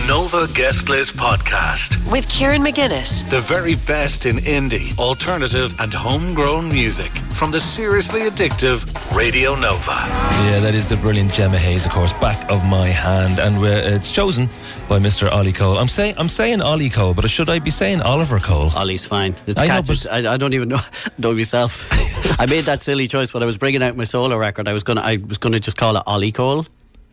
Nova Guest List Podcast with Kieran McGuinness. The very best in indie, alternative and homegrown music from the seriously addictive Radio Nova. Yeah, that is the brilliant Gemma Hayes, of course, back of my hand, and it's chosen by Mr. Ollie Cole. I'm saying Ollie Cole, but should I be saying Oliver Cole? Ollie's fine. I don't even know myself. I made that silly choice when I was bringing out my solo record. I was gonna just call it Ollie Cole.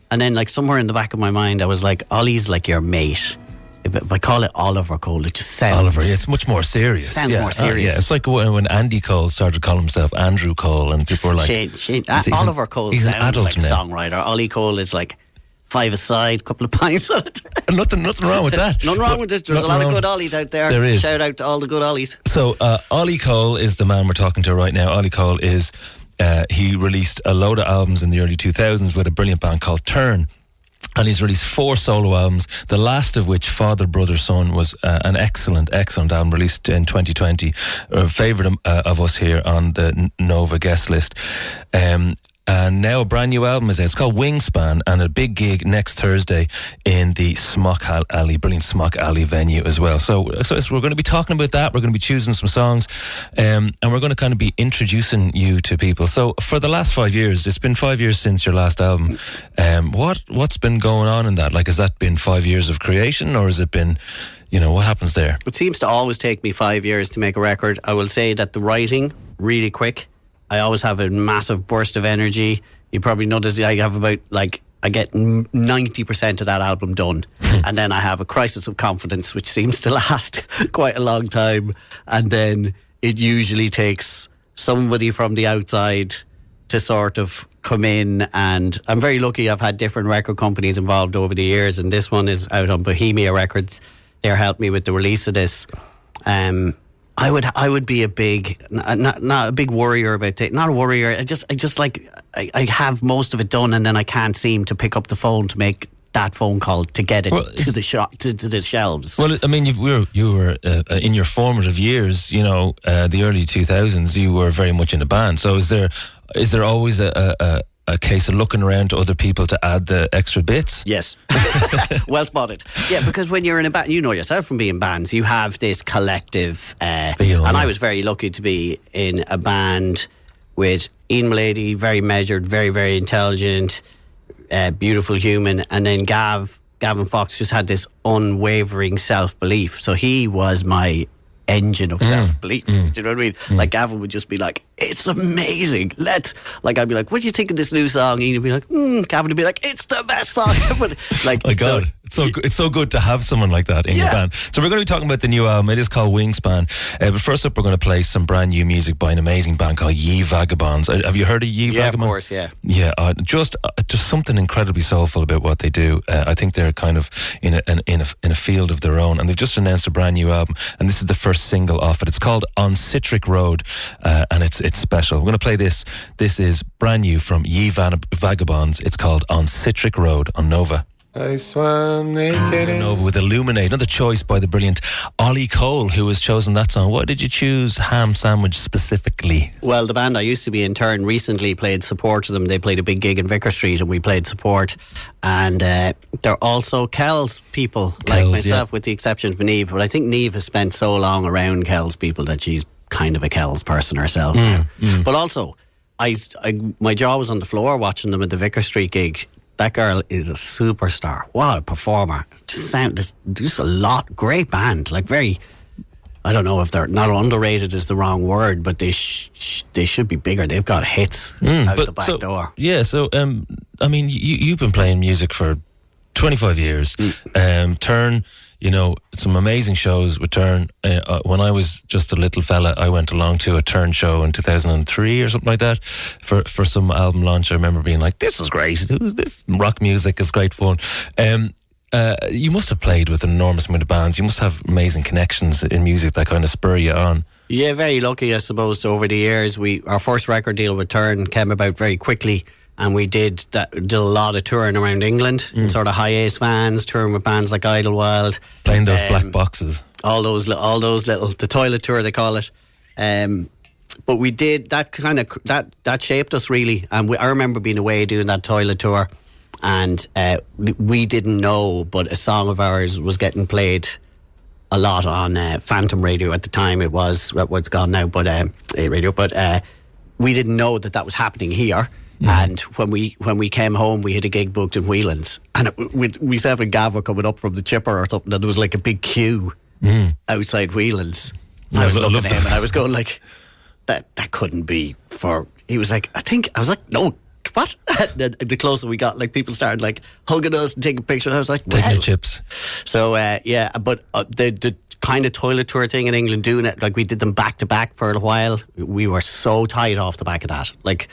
And then, like, somewhere in the back of my mind, I was like, Ollie's like your mate. If I call it Oliver Cole, it just sounds... Oliver, yeah, it's much more serious. Sounds more serious. Yeah, it's like when Andy Cole started calling himself Andrew Cole, and people were like... Oliver Cole he's sounds an adult like a now. songwriter. Ollie Cole is like 5 aside, couple of pints on it. Nothing wrong with that. Nothing wrong with this. There's a lot of good Ollies out there. There is. Shout out to all the good Ollies. So, Ollie Cole is the man we're talking to right now. Ollie Cole is... he released a load of albums in the early 2000s with a brilliant band called Turn. And he's released 4 solo albums, the last of which, Father, Brother, Son, was an excellent album released in 2020. A favourite of us here on the Nova guest list. And now a brand new album is out. It's called Wingspan, and a big gig next Thursday in the Smock Alley, brilliant Smock Alley venue as well. So we're going to be talking about that. We're going to be choosing some songs, and we're going to kind of be introducing you to people. So for the last 5 years, it's been 5 years since your last album. What's been going on in that? Like, has that been 5 years of creation, or has it been, what happens there? It seems to always take me 5 years to make a record. I will say that the writing, really quick. I always have a massive burst of energy. You probably notice I have I get 90% of that album done. And then I have a crisis of confidence, which seems to last quite a long time. And then it usually takes somebody from the outside to sort of come in. And I'm very lucky. I've had different record companies involved over the years. And this one is out on Bohemia Records. They're helped me with the release of this. I would be a big, not a big worrier about it. Not a worrier. I have most of it done, and then I can't seem to pick up the phone to make that phone call to get it to the shop, to the shelves. Well, I mean, you were in your formative years. The early 2000s. You were very much in a band. So is there always a case of looking around to other people to add the extra bits? Yes. Well spotted. Yeah, because when you're in a band, you know yourself from being bands, you have this collective feel. And I was very lucky to be in a band with Ian Mulady, very measured, very, very intelligent, beautiful human, and then Gavin Fox just had this unwavering self-belief. So he was my engine of self-belief. Do you know what I mean? Like, Gavin would just be like, it's amazing, I'd be like, what do you think of this new song? And he'd be like, Gavin would be like, it's the best song ever. Like, my God, it's so good to have someone like that in your band. So we're going to be talking about the new album. It is called Wingspan, but first up we're going to play some brand new music by an amazing band called Ye Vagabonds. Have you heard of Ye Vagabonds? Yeah, of course. Just something incredibly soulful about what they do. I think they're kind of in a field of their own, and they've just announced a brand new album, and this is the first single off it. It's called On Citric Road, and it's special. We're going to play this. This is brand new from Ye Vagabonds. It's called On Citric Road on Nova. I swam naked Nova with Illuminate. Another choice by the brilliant Ollie Cole, who has chosen that song. Why did you choose Ham Sandwich specifically? Well, the band I used to be in Turn recently played support to them. They played a big gig in Vicar Street and we played support. And they're also Kells people, like myself, with the exception of Niamh. But I think Niamh has spent so long around Kells people that she's kind of a Kells person herself now. But also, my jaw was on the floor watching them at the Vicar Street gig. That girl is a superstar. What a performer. Just a lot. Great band. Like, very, I don't know if they're not underrated is the wrong word, but they should be bigger. They've got hits out the back door. Yeah, so, I mean, you've been playing music for 25 years. Turn, some amazing shows with Turn. When I was just a little fella, I went along to a Turn show in 2003 or something like that for some album launch. I remember being like, this is great. This rock music is great fun. You must have played with an enormous amount of bands. You must have amazing connections in music that kind of spur you on. Yeah, very lucky, I suppose. Over the years, our first record deal with Turn came about very quickly. And we did a lot of touring around England, sort of high ace vans, touring with bands like Idlewild, playing those black boxes, all those little, the toilet tour they call it. But we did that that shaped us really. And I remember being away doing that toilet tour, and we didn't know, but a song of ours was getting played a lot on Phantom Radio at the time. It was, well, it's gone now, but radio. But we didn't know that was happening here. And when we came home, we had a gig booked in Whelan's, and we saw Gav were coming up from the chipper or something, and there was like a big queue outside Whelan's. Yeah, I was looking at him, that. and I was going like, that couldn't be for. He was like, I was like, no. What? The closer we got, like, people started like hugging us and taking pictures. I was like, Taking the chips. So but the kind of toilet tour thing in England, doing it like we did them back to back for a while. We were so tight off the back of that. Like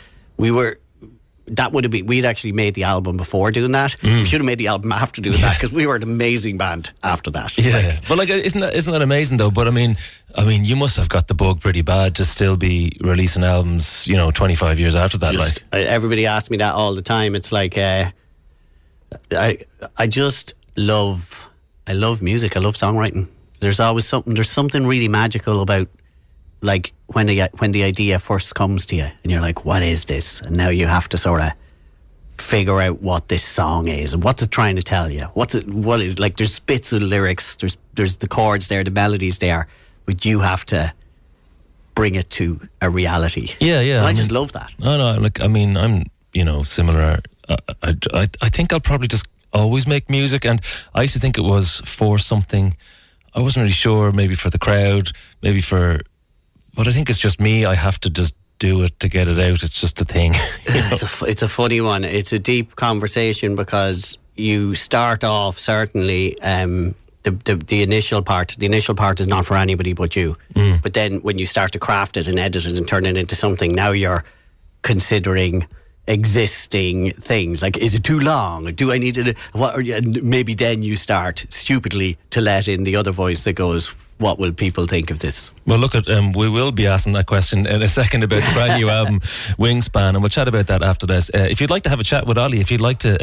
that would have been, we'd actually made the album before doing that. We should have made the album after doing that, because we were an amazing band after that. Yeah, but like, isn't that amazing though? But I mean, you must have got the bug pretty bad to still be releasing albums, 25 years after that. Everybody asks me that all the time. It's like, I just love music. I love songwriting. There's something really magical about, like, when the idea first comes to you and you're like, what is this? And now you have to sort of figure out what this song is and what's it trying to tell you. What is, like, there's bits of lyrics, there's the chords there, the melodies there, but you have to bring it to a reality. Yeah. And I just love that. No, like, I'm, similar. I think I'll probably just always make music, and I used to think it was for something. I wasn't really sure, maybe for the crowd, but I think it's just me. I have to just do it to get it out. It's just a thing. It's a funny one. It's a deep conversation, because you start off, certainly, the initial part is not for anybody but you. But then when you start to craft it and edit it and turn it into something, now you're considering existing things. Like, is it too long? Do I need it? And maybe then you start stupidly to let in the other voice that goes, what will people think of this? Well, look at we will be asking that question in a second about the brand new album Wingspan, and we'll chat about that after this. If you'd like to have a chat with Ollie, if you'd like to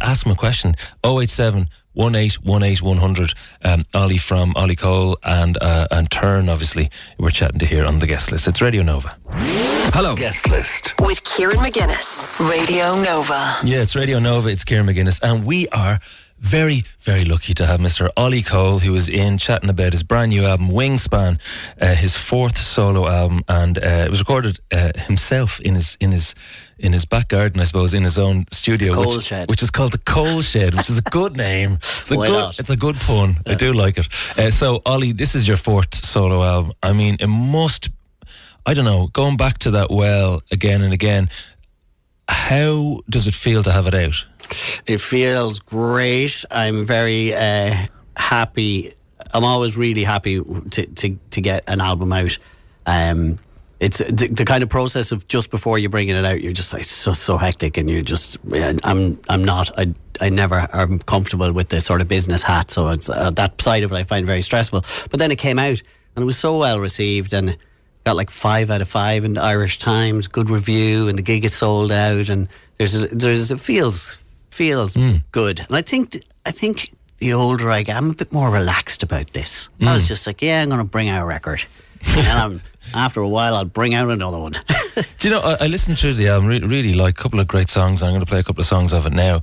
ask him a question, 087 1818 100. Ollie from Ollie Cole and Turn, obviously, we're chatting to here on the guest list. It's Radio Nova. Hello. Guest list with Kieran McGuinness. Radio Nova. Yeah, it's Radio Nova. It's Kieran McGuinness, and we are very, very lucky to have Mr. Ollie Cole, who is in chatting about his brand new album Wingspan, his fourth solo album, and it was recorded himself in his back garden, I suppose, in his own studio, which is called the Coal Shed, which is a good name. It's a good pun. Yeah. I do like it. So, Ollie, this is your fourth solo album. I mean, it must, I don't know, going back to that well again and again, how does it feel to have it out? It feels great. I'm very happy. I'm always really happy to get an album out. It's the kind of process of just before you're bringing it out, you're just like so hectic, and you're just. I never am comfortable with the sort of business hat, so it's that side of it I find very stressful. But then it came out, and it was so well received, and got like 5 out of 5 in the Irish Times, good review, and the gig is sold out, and it feels good. And I think the older I get, I'm a bit more relaxed about this. I was just like, I'm going to bring out a record, and after a while I'll bring out another one. Do you know, I listened to the album, really like a couple of great songs. I'm going to play a couple of songs of it now.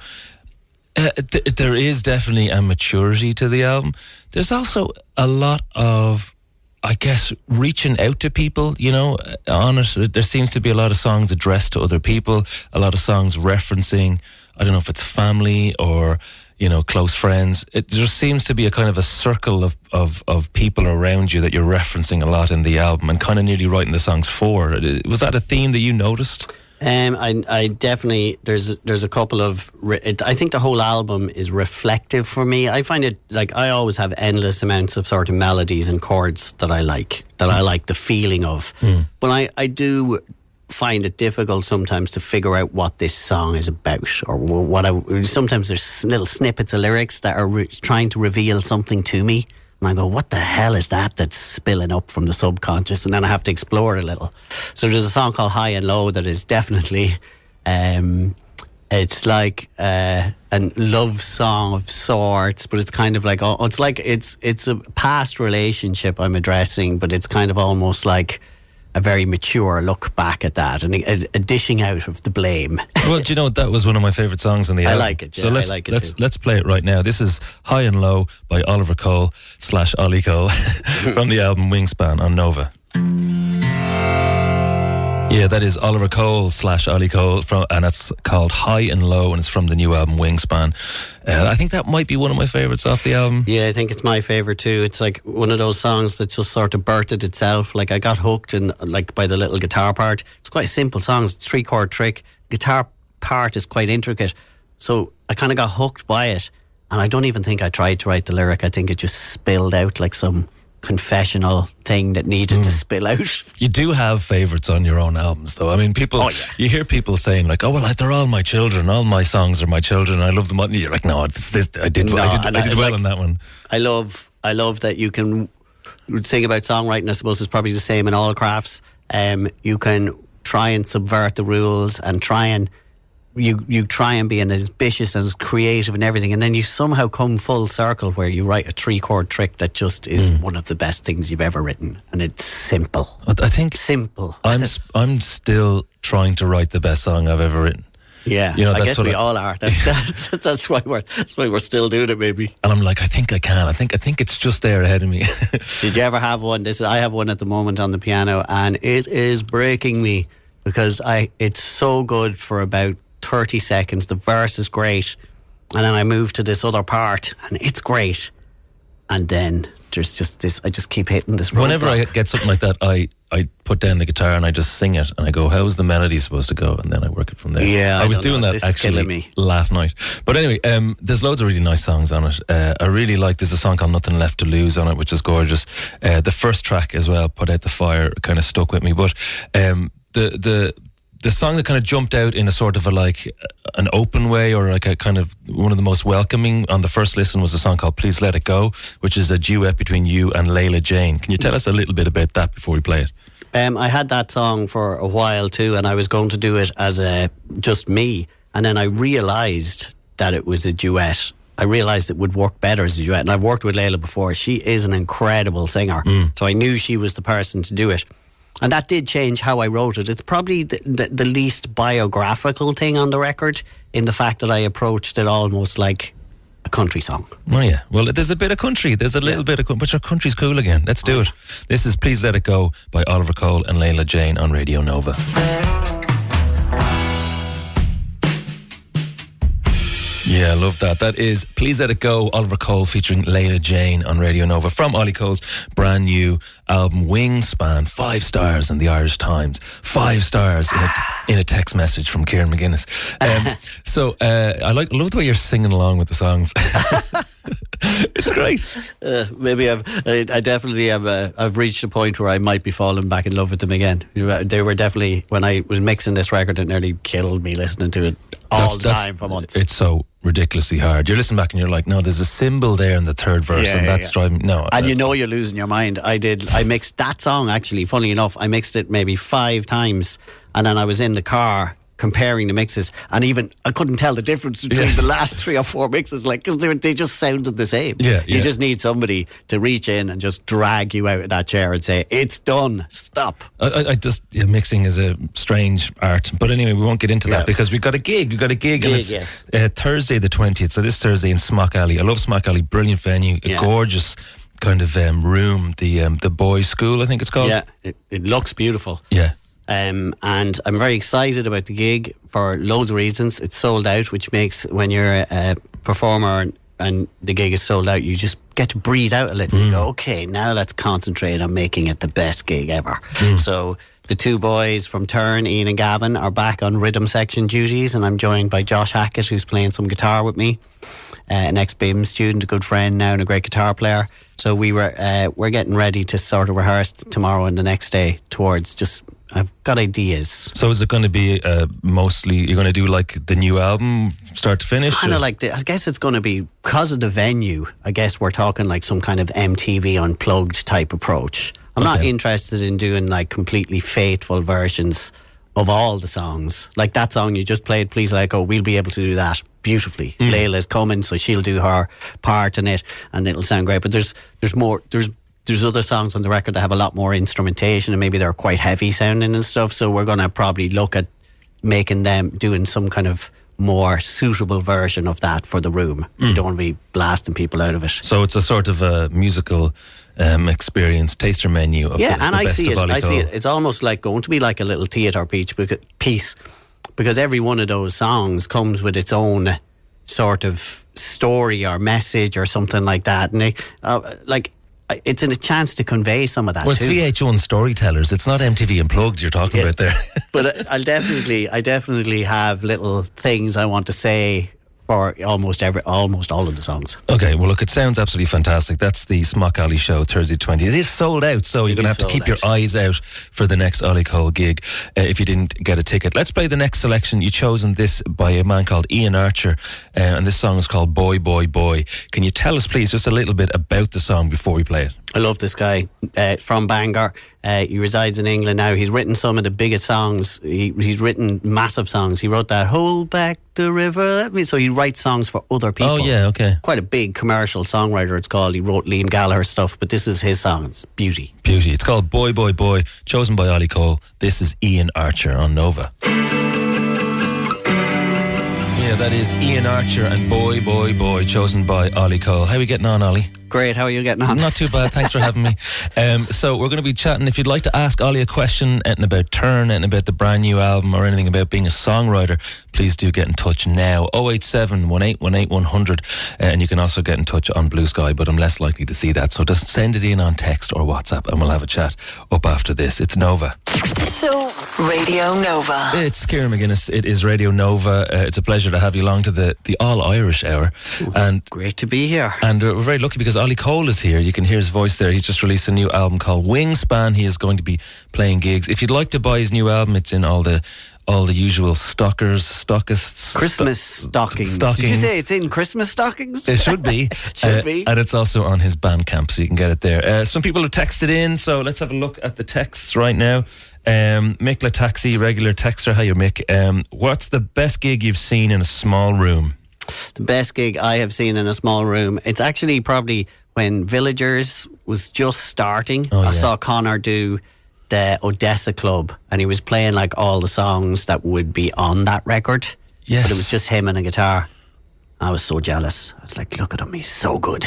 There is definitely a maturity to the album. There's also a lot of, I guess, reaching out to people, on it. There seems to be a lot of songs addressed to other people, a lot of songs referencing, I don't know if it's family or, close friends. It just seems to be a kind of a circle of people around you that you're referencing a lot in the album and kind of nearly writing the songs for. Was that a theme that you noticed? I definitely, there's a couple of, I think the whole album is reflective for me. I find it, like, I always have endless amounts of sort of melodies and chords that I like the feeling of. But I do find it difficult sometimes to figure out what this song is about, or sometimes there's little snippets of lyrics that are trying to reveal something to me. And I go, what the hell is that that's spilling up from the subconscious? And then I have to explore it a little. So there's a song called High and Low that is definitely, it's like a love song of sorts, but it's kind of like, it's a past relationship I'm addressing, but it's kind of almost like a very mature look back at that and a dishing out of the blame. Well, do you know, that was one of my favourite songs on the album. I like it, yeah, so I like it too. let's play it right now. This is High and Low by Oliver Cole / Ollie Cole from the album Wingspan on Nova. Yeah, that is Oliver Cole / Ollie Cole, and that's called High and Low, and it's from the new album Wingspan. I think that might be one of my favourites off the album. Yeah, I think it's my favourite too. It's like one of those songs that just sort of birthed itself. Like I got hooked in, like, by the little guitar part. It's quite a simple song. It's a 3-chord trick. Guitar part is quite intricate. So I kind of got hooked by it, and I don't even think I tried to write the lyric. I think it just spilled out like some confessional thing that needed to spill out. You do have favourites on your own albums, though. I mean, people. You hear people saying like, "Oh well, they're all my children. All my songs are my children. I love them all." And you're like, "No, I did well on that one." I love that you can. The thing about songwriting, I suppose, is probably the same in all crafts. You can try and subvert the rules and try and. You try and be as ambitious and as creative and everything, and then you somehow come full circle where you write a 3-chord trick that just is one of the best things you've ever written, and it's simple. I think simple. I'm still trying to write the best song I've ever written. Yeah, you know, I guess we all are. That's why we're still doing it, maybe. And I'm like, I think I can. I think it's just there ahead of me. Did you ever have one? I have one at the moment on the piano, and it is breaking me because it's so good for about 30 seconds. The verse is great, and then I move to this other part and it's great, and then there's just this, I just keep hitting this roadblock. Whenever I get something like that, I put down the guitar and I just sing it and I go, how's the melody supposed to go? And then I work it from there. Yeah, I was doing that actually last night. But anyway, there's loads of really nice songs on it. I really like, there's a song called Nothing Left to Lose on it, which is gorgeous. The first track as well, Put Out the Fire, kind of stuck with me. But the song that kind of jumped out in a sort of an open way, or like a kind of one of the most welcoming on the first listen, was a song called Please Let It Go, which is a duet between you and Layla Jane. Can you tell us a little bit about that before we play it? I had that song for a while too, and I was going to do it as just me, and then I realised that it was a duet. I realised it would work better as a duet, and I've worked with Layla before. She is an incredible singer, so I knew she was the person to do it. And that did change how I wrote it. It's probably the least biographical thing on the record, in the fact that I approached it almost like a country song. Oh yeah, well, there's a bit of country, there's a little bit of country, but your country's cool again. Let's do it. This is Please Let It Go by Oliver Cole and Layla Jane on Radio Nova. Yeah, I love that. That is Please Let It Go, Oliver Cole featuring Layla Jane on Radio Nova from Ollie Cole's brand new album Wingspan. 5 stars in the Irish Times. 5 stars in a text message from Kieran McGuinness. So I love the way you're singing along with the songs. It's great. Maybe I definitely have. I've reached a point where I might be falling back in love with them again. They were definitely, when I was mixing this record, it nearly killed me listening to it all the time for months. It's so ridiculously hard. You're listening back and you're like, no, there's a cymbal there in the third verse, and that's driving. No, and you know you're losing your mind. I mixed that song, actually. Funny enough, I mixed it maybe 5 times, and then I was in the car comparing the mixes, and even I couldn't tell the difference between the last 3 or 4 mixes, like, because they just sounded the same. You just need somebody to reach in and just drag you out of that chair and say, it's done, stop. Mixing is a strange art, but anyway, we won't get into that because we've got a gig. And it's Thursday the 20th, so this Thursday in Smock Alley. I love Smock Alley, brilliant venue, a gorgeous kind of room, the boys' school, I think it's called. Yeah, it looks beautiful. Yeah. And I'm very excited about the gig for loads of reasons. It's sold out, which makes, when you're a performer and the gig is sold out, you just get to breathe out a little. You go, okay, now let's concentrate on making it the best gig ever. So the 2 boys from Turn, Ian and Gavin, are back on rhythm section duties, and I'm joined by Josh Hackett, who's playing some guitar with me, an ex-BIM student, a good friend now, and a great guitar player. So we're getting ready to sort of rehearse tomorrow and the next day towards just... I've got ideas. So is it going to be mostly, you're going to do like the new album start to finish? It's kind of like, I guess it's going to be, because of the venue, I guess we're talking like some kind of MTV Unplugged type approach. I'm not interested in doing like completely faithful versions of all the songs. Like that song you just played, Please Let It Go, we'll be able to do that beautifully. Layla's coming, so she'll do her part in it and it'll sound great. But there's there's other songs on the record that have a lot more instrumentation and maybe they're quite heavy sounding and stuff. So we're going to probably look at doing some kind of more suitable version of that for the room. You don't want to be blasting people out of it. So it's a sort of a musical experience, taster menu of the and I best see of it. Ollie I see Cole. it. It's almost like going to be like a little theatre piece, because every one of those songs comes with its own sort of story or message or something like that, and it's a chance to convey some of that. Well, it's too. VH1 storytellers. It's not MTV Unplugged you're talking about there. But I definitely have little things I want to say for almost all of the songs. Okay, well look, it sounds absolutely fantastic. That's the Smock Alley show, Thursday 20. It is sold out, so you're going to have to keep your eyes out for the next Ollie Cole gig if you didn't get a ticket. Let's play the next selection. You've chosen this by a man called Ian Archer, and this song is called Boy, Boy, Boy. Can you tell us, please, just a little bit about the song before we play it? I love this guy from Bangor. He resides in England now. He's written some of the biggest songs. He's written massive songs. He wrote that Hold Back the River. So he writes songs for other people. Oh, yeah, okay. Quite a big commercial songwriter, it's called. He wrote Liam Gallagher stuff, but this is his song. It's beauty. Beauty. It's called Boy, Boy, Boy, chosen by Ollie Cole. This is Ian Archer on Nova. Yeah, that is Ian Archer and Boy, Boy, Boy, chosen by Ollie Cole. How are we getting on, Ollie? Great, how are you getting on? Not too bad, thanks for having me. So we're going to be chatting. If you'd like to ask Ollie a question, anything about Turn, anything about the brand new album, or anything about being a songwriter, please do get in touch now. 087 1818 100, and you can also get in touch on Blue Sky, but I'm less likely to see that, so just send it in on text or WhatsApp and we'll have a chat up after this. It's Nova. So, Radio Nova. It's Kieran McGuinness. It is Radio Nova. It's a pleasure to have you along to the All-Irish Hour. And great to be here. And we're very lucky because Ollie Cole is here. You can hear his voice there. He's just released a new album called Wingspan. He is going to be playing gigs. If you'd like to buy his new album, it's in all the usual stockists. Christmas stockings. Did you say it's in Christmas stockings? It should be. Should be. And it's also on his Bandcamp, so you can get it there. Some people have texted in, so let's have a look at the texts right now. Mick La Taxi, regular texter. Hi, Mick. What's the best gig you've seen in a small room? The best gig I have seen in a small room, it's actually probably when Villagers was just starting. I saw Connor do the Odessa Club, and he was playing like all the songs that would be on that record. Yes. But it was just him and a guitar. I was so jealous. I was like, look at him, he's so good.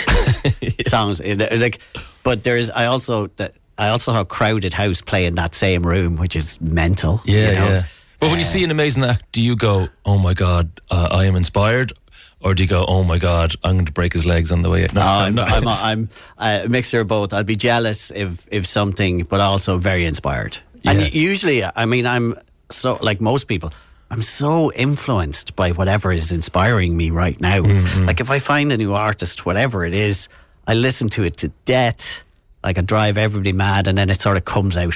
Songs like, but I also saw Crowded House play in that same room, which is mental. Yeah, you know? yeah. But when you see an amazing act, do you go, oh my God, I am inspired? Or do you go, oh my God, I'm going to break his legs on the way out? No, I'm a mixture of both. I'd be jealous if something, but also very inspired. Yeah. And usually, I mean, I'm so, like most people, I'm so influenced by whatever is inspiring me right now. Mm-hmm. Like if I find a new artist, whatever it is, I listen to it to death. Like I drive everybody mad, and then it sort of comes out.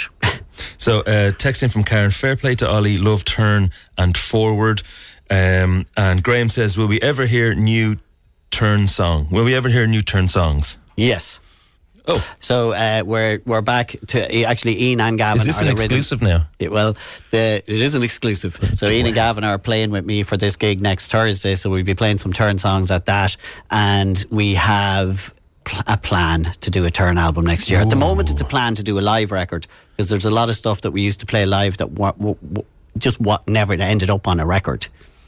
So, texting from Karen, fair play to Ollie, love Turn and Forward. And Graham says, will we ever hear new Turn song? Will we ever hear new Turn songs? Yes. Oh. So we're back to actually Ian and Gavin. Is this an exclusive now? It is an exclusive. So Ian and Gavin are playing with me for this gig next Thursday. So we'll be playing some Turn songs at that, and we have a plan to do a Turn album next year. At the moment, it's a plan to do a live record, because there's a lot of stuff that we used to play live that never ended up on a record.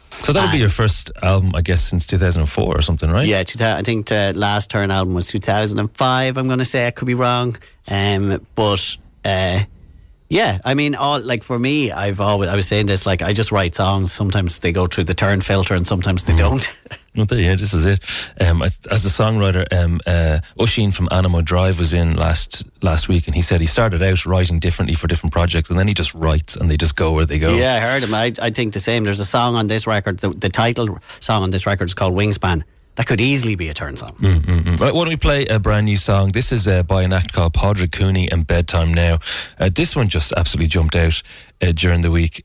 So that would be your first album, I guess, since 2004 or something, right? Yeah, I think the last Turn album was 2005. I'm going to say, I could be wrong, but yeah, I mean, for me, I was saying this, like I just write songs. Sometimes they go through the Turn filter, and sometimes they don't. Yeah, this is it. As a songwriter, Oisin from Animo Drive was in last week, and he said he started out writing differently for different projects, and then he just writes and they just go where they go. Yeah, I heard him. I think the same. There's a song on this record, the title song on this record is called Wingspan. That could easily be a Turn song. Right, why don't we play a brand new song? This is by an act called Padraig Cooney and Bedtime Now. This one just absolutely jumped out during the week.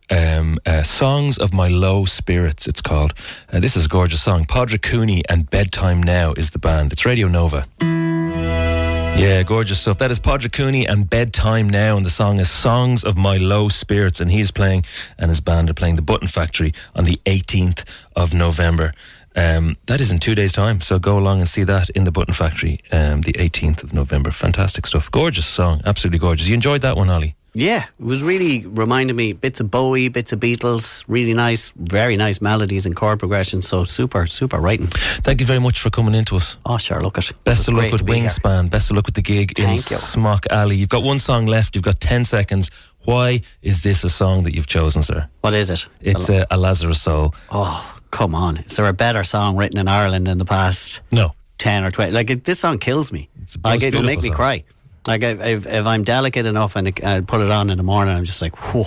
Songs of My Low Spirits, it's called. This is a gorgeous song. Padraig Cooney and Bedtime Now is the band. It's Radio Nova. Yeah, gorgeous stuff. That is Padraig Cooney and Bedtime Now, and the song is Songs of My Low Spirits, and he's playing, and his band are playing the Button Factory on the 18th of November. That is in 2 days' time, so go along and see that in the Button Factory, the 18th of November. Fantastic stuff. Gorgeous song, absolutely gorgeous. You enjoyed that one, Ollie? Yeah, it was really reminding me bits of Bowie, bits of Beatles, really nice, very nice melodies and chord progression. So super writing. Thank you very much for coming in to us. Oh, sure, look at it. Best of luck with Wingspan. Best of luck with the gig in Thank you. Smock Alley. You've got one song left. You've got 10 seconds. Why is this a song that you've chosen, sir? What is it? It's a Lazarus Soul. Oh, come on. Is there a better song written in Ireland in the past No. 10 or 20? Like, this song kills me. It's a most It'll make beautiful me song. cry. Like, if I'm delicate enough and I put it on in the morning, I'm just like, whoa,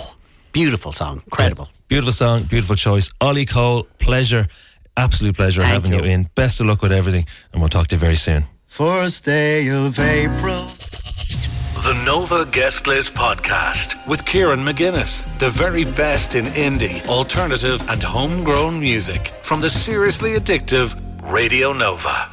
beautiful song, incredible. Beautiful song, beautiful choice. Ollie Cole, pleasure, absolute pleasure Thank having you. you in. Best of luck with everything, and we'll talk to you very soon. First day of April. The Nova Guest List Podcast with Kieran McGuinness. The very best in indie, alternative and homegrown music from the seriously addictive Radio Nova.